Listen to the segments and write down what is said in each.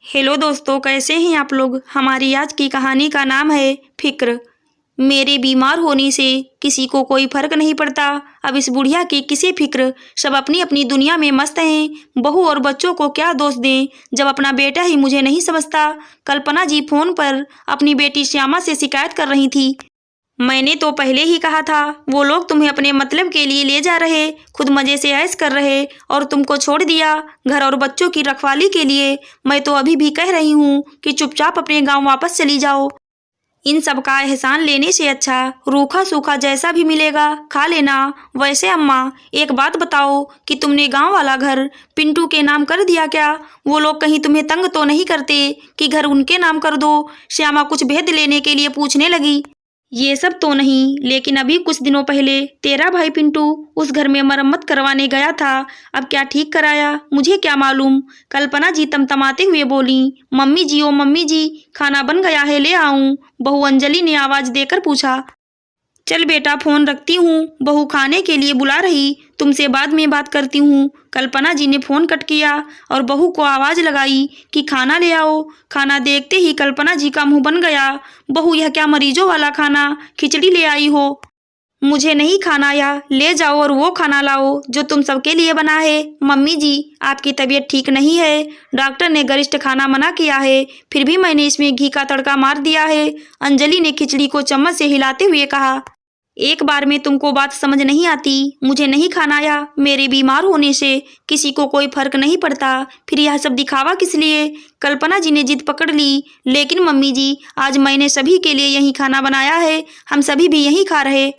Hello दोस्तों, कैसे हैं आप लोग। हमारी आज की कहानी का नाम है फिक्र। मेरे बीमार होने से किसी को कोई फर्क नहीं पड़ता। अब इस बुढ़िया की किसे फिक्र, सब अपनी अपनी दुनिया में मस्त हैं। बहू और बच्चों को क्या दोष दें जब अपना बेटा ही मुझे नहीं समझता। कल्पना जी फोन पर अपनी बेटी श्यामा से शिकायत कर रही थी। मैंने तो पहले ही कहा था, वो लोग तुम्हें अपने मतलब के लिए ले जा रहे, खुद मजे से ऐश कर रहे और तुमको छोड़ दिया घर और बच्चों की रखवाली के लिए। मैं तो अभी भी कह रही हूँ कि चुपचाप अपने गांव वापस चली जाओ। इन सब का एहसान लेने से अच्छा रूखा सूखा जैसा भी मिलेगा खा लेना। वैसे अम्मा, एक बात बताओ कि तुमने गांव वाला घर पिंटू के नाम कर दिया क्या? वो लोग कहीं तुम्हें तंग तो नहीं करते कि घर उनके नाम कर दो? श्यामा कुछ भेद लेने के लिए पूछने लगी। ये सब तो नहीं, लेकिन अभी कुछ दिनों पहले तेरा भाई पिंटू उस घर में मरम्मत करवाने गया था। अब क्या ठीक कराया मुझे क्या मालूम। कल्पना जी तमतमाते हुए बोली, मम्मी जी, ओ मम्मी जी, खाना बन गया है, ले आऊं? बहू अंजलि ने आवाज देकर पूछा। चल बेटा, फोन रखती हूँ, बहू खाने के लिए बुला रही, तुमसे बाद में बात करती हूँ। कल्पना जी ने फोन कट किया और बहू को आवाज लगाई कि खाना ले आओ। खाना देखते ही कल्पना जी का मुंह बन गया। बहू, यह क्या मरीजों वाला खाना, खिचड़ी ले आई हो? मुझे नहीं खाना, या ले जाओ और वो खाना लाओ जो तुम सबके लिए बना है। मम्मी जी, आपकी तबीयत ठीक नहीं है, डॉक्टर ने गरिष्ठ खाना मना किया है, फिर भी मैंने इसमें घी का तड़का मार दिया है। अंजलि ने खिचड़ी को चम्मच से हिलाते हुए कहा। एक बार में तुमको बात समझ नहीं आती? मुझे नहीं खाना, या मेरे बीमार होने से किसी को कोई फर्क नहीं पड़ता, फिर यह सब दिखावा किस लिए? कल्पना जी ने जिद पकड़ ली। लेकिन मम्मी जी, आज मैंने सभी के लिए यही खाना बनाया है, हम सभी भी यही खा रहे।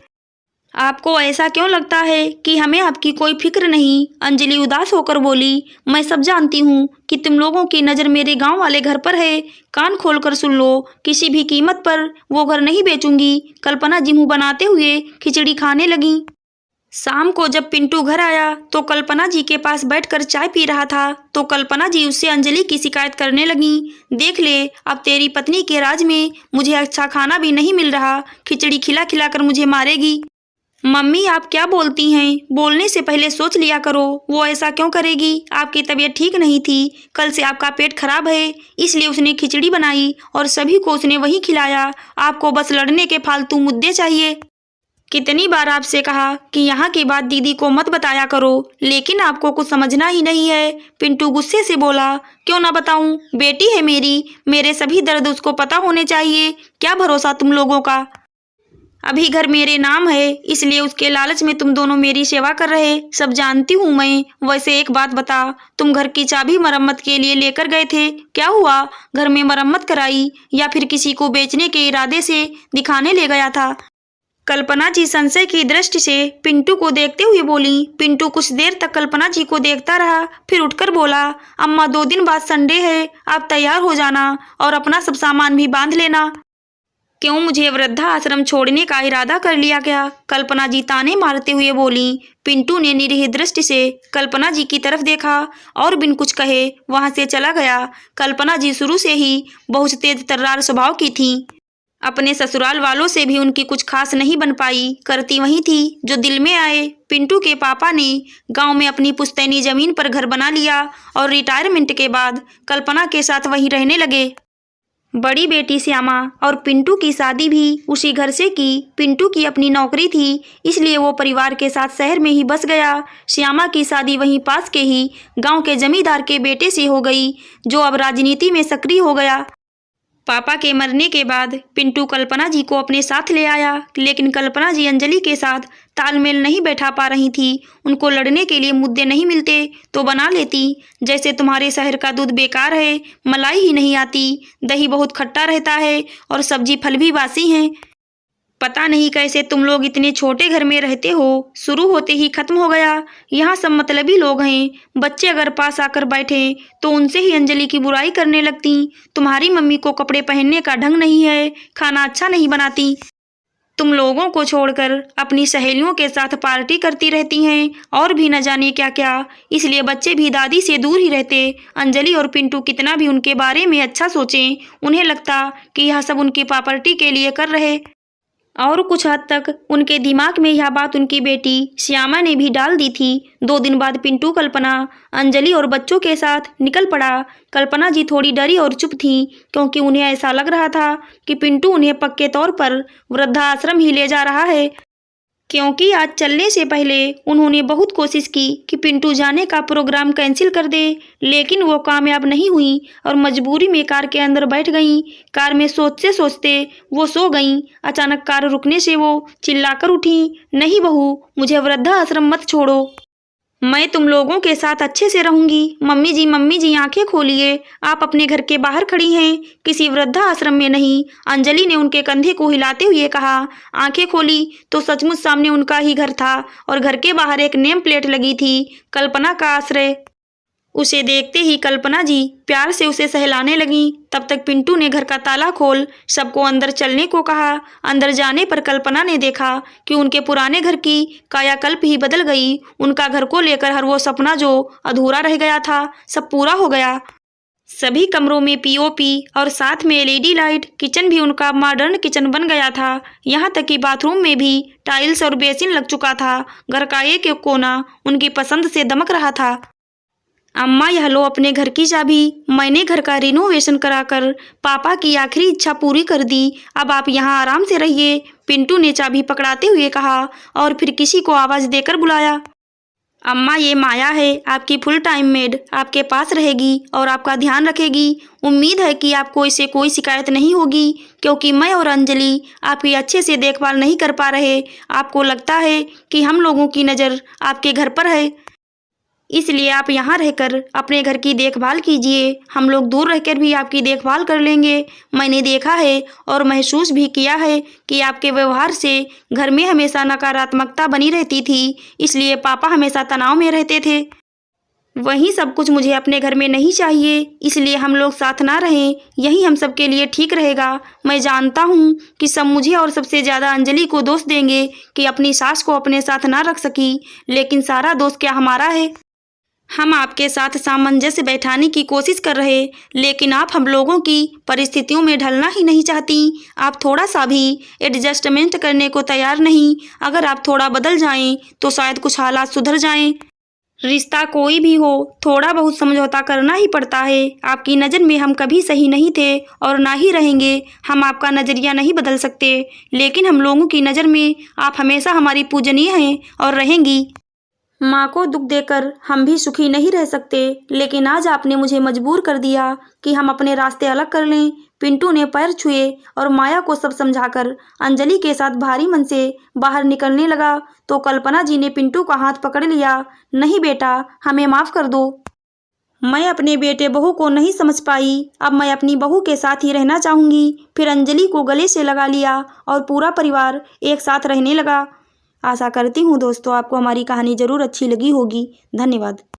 आपको ऐसा क्यों लगता है कि हमें आपकी कोई फिक्र नहीं? अंजलि उदास होकर बोली। मैं सब जानती हूँ कि तुम लोगों की नज़र मेरे गांव वाले घर पर है। कान खोलकर सुन लो, किसी भी कीमत पर वो घर नहीं बेचूंगी। कल्पना जी मुँह बनाते हुए खिचड़ी खाने लगी। शाम को जब पिंटू घर आया तो कल्पना जी के पास बैठकर चाय पी रहा था तो कल्पना जी उससे अंजलि की शिकायत करने लगी। देख ले, अब तेरी पत्नी के राज में मुझे अच्छा खाना भी नहीं मिल रहा, खिचड़ी खिला खिला कर मुझे मारेगी। मम्मी, आप क्या बोलती हैं? बोलने से पहले सोच लिया करो। वो ऐसा क्यों करेगी? आपकी तबीयत ठीक नहीं थी, कल से आपका पेट खराब है, इसलिए उसने खिचड़ी बनाई और सभी को उसने वही खिलाया। आपको बस लड़ने के फालतू मुद्दे चाहिए। कितनी बार आपसे कहा कि यहाँ की बात दीदी को मत बताया करो, लेकिन आपको कुछ समझना ही नहीं है। पिंटू गुस्से से बोला। क्यों ना बताऊं, बेटी है मेरी, मेरे सभी दर्द उसको पता होने चाहिए। क्या भरोसा तुम लोगों का। अभी घर मेरे नाम है, इसलिए उसके लालच में तुम दोनों मेरी सेवा कर रहे, सब जानती हूँ मैं। वैसे एक बात बता, तुम घर की चाबी मरम्मत के लिए लेकर गए थे, क्या हुआ? घर में मरम्मत कराई या फिर किसी को बेचने के इरादे से दिखाने ले गया था? कल्पना जी संशय की दृष्टि से पिंटू को देखते हुए बोली। पिंटू कुछ देर तक कल्पना जी को देखता रहा, फिर उठकर बोला, अम्मा 2 दिन बाद संडे है, आप तैयार हो जाना और अपना सब सामान भी बांध लेना। क्यों, मुझे वृद्धा आश्रम छोड़ने का इरादा कर लिया क्या? कल्पना जी ताने मारते हुए बोली। पिंटू ने निरीह दृष्टि से कल्पना जी की तरफ देखा और बिन कुछ कहे वहां से चला गया। कल्पना जी शुरू से ही बहुत तेज तर्रार स्वभाव की थी। अपने ससुराल वालों से भी उनकी कुछ खास नहीं बन पाई, करती वही थी जो दिल में आए। पिंटू के पापा ने गांव में अपनी पुश्तैनी जमीन पर घर बना लिया और रिटायरमेंट के बाद कल्पना के साथ वहीं रहने लगे। बड़ी बेटी श्यामा और पिंटू की शादी भी उसी घर से की। पिंटू की अपनी नौकरी थी, इसलिए वो परिवार के साथ शहर में ही बस गया। श्यामा की शादी वहीं पास के ही गांव के जमींदार के बेटे से हो गई, जो अब राजनीति में सक्रिय हो गया। पापा के मरने के बाद पिंटू कल्पना जी को अपने साथ ले आया, लेकिन कल्पना जी अंजलि के साथ तालमेल नहीं बैठा पा रही थी। उनको लड़ने के लिए मुद्दे नहीं मिलते तो बना लेती, जैसे तुम्हारे शहर का दूध बेकार है, मलाई ही नहीं आती, दही बहुत खट्टा रहता है और सब्जी फल भी बासी हैं। पता नहीं कैसे तुम लोग इतने छोटे घर में रहते हो, शुरू होते ही खत्म हो गया। यहाँ सब मतलबी लोग हैं, बच्चे अगर पास आकर बैठे तो उनसे ही अंजलि की बुराई करने लगती। तुम्हारी मम्मी को कपड़े पहनने का ढंग नहीं है, खाना अच्छा नहीं बनाती, तुम लोगों को छोड़कर अपनी सहेलियों के साथ पार्टी करती रहती हैं और भी न जाने क्या क्या, इसलिए बच्चे भी दादी से दूर ही रहते। अंजलि और पिंटू कितना भी उनके बारे में अच्छा सोचें, उन्हें लगता कि यह सब उनकी प्रॉपर्टी के लिए कर रहे। और कुछ हद तक उनके दिमाग में यह बात उनकी बेटी श्यामा ने भी डाल दी थी। 2 दिन बाद पिंटू, कल्पना, अंजलि और बच्चों के साथ निकल पड़ा। कल्पना जी थोड़ी डरी और चुप थीं, क्योंकि उन्हें ऐसा लग रहा था कि पिंटू उन्हें पक्के तौर पर वृद्धाश्रम ही ले जा रहा है। क्योंकि आज चलने से पहले उन्होंने बहुत कोशिश की कि पिंटू जाने का प्रोग्राम कैंसिल कर दे, लेकिन वो कामयाब नहीं हुई और मजबूरी में कार के अंदर बैठ गईं। कार में सोचते सोचते वो सो गईं। अचानक कार रुकने से वो चिल्लाकर उठी, नहीं बहू, मुझे वृद्धाश्रम मत छोड़ो, मैं तुम लोगों के साथ अच्छे से रहूंगी। मम्मी जी आंखें खोलिए, आप अपने घर के बाहर खड़ी हैं, किसी वृद्धाश्रम में नहीं। अंजलि ने उनके कंधे को हिलाते हुए कहा। आंखें खोली तो सचमुच सामने उनका ही घर था और घर के बाहर एक नेम प्लेट लगी थी, कल्पना का आश्रय। उसे देखते ही कल्पना जी प्यार से उसे सहलाने लगीं। तब तक पिंटू ने घर का ताला खोल सबको अंदर चलने को कहा। अंदर जाने पर कल्पना ने देखा कि उनके पुराने घर की कायाकल्प ही बदल गई। उनका घर को लेकर हर वो सपना जो अधूरा रह गया था, सब पूरा हो गया। सभी कमरों में पीओपी और साथ में एलईडी लाइट। किचन भी उनका मॉडर्न किचन बन गया था। यहाँ तक कि बाथरूम में भी टाइल्स और बेसिन लग चुका था। घर का एक एक कोना उनकी पसंद से दमक रहा था। अम्मा, यह लो अपने घर की चाबी। मैंने घर का रिनोवेशन कराकर पापा की आखिरी इच्छा पूरी कर दी। अब आप यहाँ आराम से रहिए, पिंटू ने चाबी पकड़ाते हुए कहा और फिर किसी को आवाज़ देकर बुलाया। अम्मा, ये माया है, आपकी फुल टाइम मेड, आपके पास रहेगी और आपका ध्यान रखेगी। उम्मीद है कि आपको इससे कोई शिकायत नहीं होगी, क्योंकि मैं और अंजलि आपकी अच्छे से देखभाल नहीं कर पा रहे। आपको लगता है कि हम लोगों की नज़र आपके घर पर है, इसलिए आप यहाँ रहकर अपने घर की देखभाल कीजिए। हम लोग दूर रहकर भी आपकी देखभाल कर लेंगे। मैंने देखा है और महसूस भी किया है कि आपके व्यवहार से घर में हमेशा नकारात्मकता बनी रहती थी, इसलिए पापा हमेशा तनाव में रहते थे। वही सब कुछ मुझे अपने घर में नहीं चाहिए, इसलिए हम लोग साथ ना रहें, यही हम सब के लिए ठीक रहेगा। मैं जानता हूँ कि सब मुझे और सबसे ज़्यादा अंजलि को दोष देंगे कि अपनी सास को अपने साथ ना रख सकी, लेकिन सारा दोष क्या हमारा है? हम आपके साथ सामंजस्य बैठाने की कोशिश कर रहे, लेकिन आप हम लोगों की परिस्थितियों में ढलना ही नहीं चाहती। आप थोड़ा सा भी एडजस्टमेंट करने को तैयार नहीं। अगर आप थोड़ा बदल जाएं तो शायद कुछ हालात सुधर जाएं। रिश्ता कोई भी हो, थोड़ा बहुत समझौता करना ही पड़ता है। आपकी नज़र में हम कभी सही नहीं थे और ना ही रहेंगे। हम आपका नज़रिया नहीं बदल सकते, लेकिन हम लोगों की नज़र में आप हमेशा हमारी पूजनीय हैं और रहेंगी। माँ को दुख देकर हम भी सुखी नहीं रह सकते, लेकिन आज आपने मुझे मजबूर कर दिया कि हम अपने रास्ते अलग कर लें। पिंटू ने पैर छुए और माया को सब समझाकर अंजलि के साथ भारी मन से बाहर निकलने लगा तो कल्पना जी ने पिंटू का हाथ पकड़ लिया। नहीं बेटा, हमें माफ़ कर दो। मैं अपने बेटे बहू को नहीं समझ पाई। अब मैं अपनी बहू के साथ ही रहना चाहूँगी। फिर अंजलि को गले से लगा लिया और पूरा परिवार एक साथ रहने लगा। आशा करती हूँ दोस्तों आपको हमारी कहानी ज़रूर अच्छी लगी होगी। धन्यवाद।